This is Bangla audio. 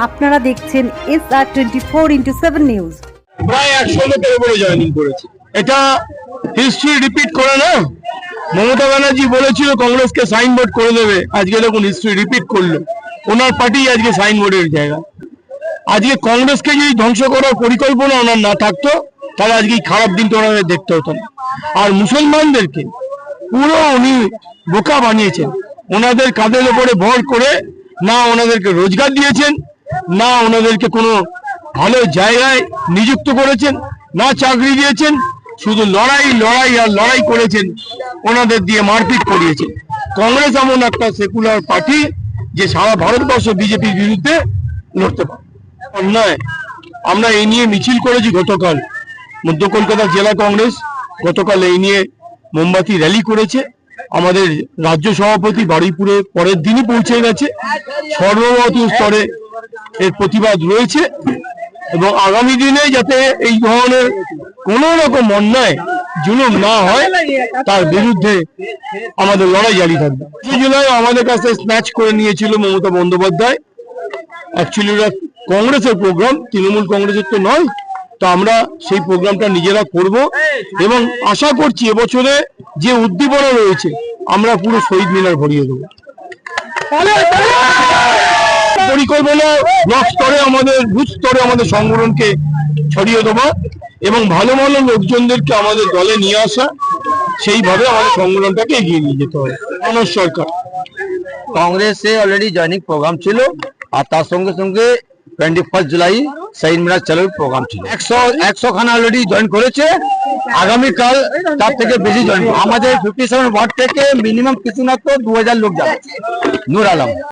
আপনারা দেখছেন SR24x7 নিউজ। প্রায় 100 লোকের উপরে জয়েনিং করেছে। এটা হিস্ট্রি রিপিট করে না। মমতা ব্যানার্জি বলেছিল কংগ্রেসকে সাইনবোর্ড করে দেবে, আজকে দেখুন হিস্ট্রি রিপিট করলো। ওনার পার্টি আজকে সাইনবোর্ডের জায়গা। আজকে কংগ্রেসকে যদি ধ্বংস করার পরিকল্পনা ওনার না থাকতো তাহলে আজকে খারাপ দিনটা ওনাদের দেখতে হতো না। আর মুসলমানদেরকে পুরো উনি বোকা বানিয়েছেন। ওনাদের কাঁধের উপরে ভর করে না ওনাদেরকে রোজগার দিয়েছেন, না ওনাদেরকে কোনো ভালো জায়গায় নিযুক্ত করেছেন, না চাকরি দিয়েছেন। শুধু লড়াই লড়াই আর লড়াই করেছেন, ওনাদের দিয়ে মারপিট করিয়েছেন। কংগ্রেস এমন একটা সেকুলার পার্টি যে সারা ভারতবর্ষ বিজেপির বিরুদ্ধে লড়তে পারে। অন্যায় আমরা এই নিয়ে মিছিল করেছি গতকাল। মধ্য কলকাতা জেলা কংগ্রেস গতকাল এই নিয়ে মোমবাতি র্যালি করেছে। আমাদের রাজ্য সভাপতি বারুইপুরে পরের দিনই পৌঁছে গেছে। সর্বমত স্তরে এর প্রতিবাদ রয়েছে এবং আগামী দিনে যাতে এই ধরনের কোন রকম অন্যায় জুলুম না হয় তার বিরুদ্ধে আমাদের লড়াই জারি থাকবে। জুলাই আমাদের কাছে স্ন্যাচ করে নিয়েছিল মমতা বন্দ্যোপাধ্যায়। অ্যাকচুয়ালি ওরা কংগ্রেসের প্রোগ্রাম, তৃণমূল কংগ্রেসের তো নয়। তো আমরা সেই প্রোগ্রামটা নিজেরা করব এবং আশা করছি এবছরে যে উদ্দীপনা রয়েছে আমরা পুরো শহীদ মিনার ভরিয়ে দেবো। পরিকল্পনা ব্লক স্তরে আমাদের বুথ স্তরে আমাদের সংগঠনকে ছড়িয়ে দেবো এবং ভালো ভালো লোকজনদেরকে আমাদের দলে নিয়ে আসা, সেইভাবে আমাদের সংগঠনটাকে এগিয়ে নিয়ে যেতে হবে। মানস সরকার কংগ্রেসে অলরেডি জয়নিং প্রোগ্রাম ছিল আর তার সঙ্গে সঙ্গে 21 জুলাই শহীদ মিনার চালুর প্রোগ্রাম ছিল। 100 খানা অলরেডি জয়েন করেছে। আগামীকাল তার থেকে বেশি জয়েন। আমাদের 57 ওয়ার্ড থেকে মিনিমাম কিছু না তো 2000 লোক যাবে। নূর আলম।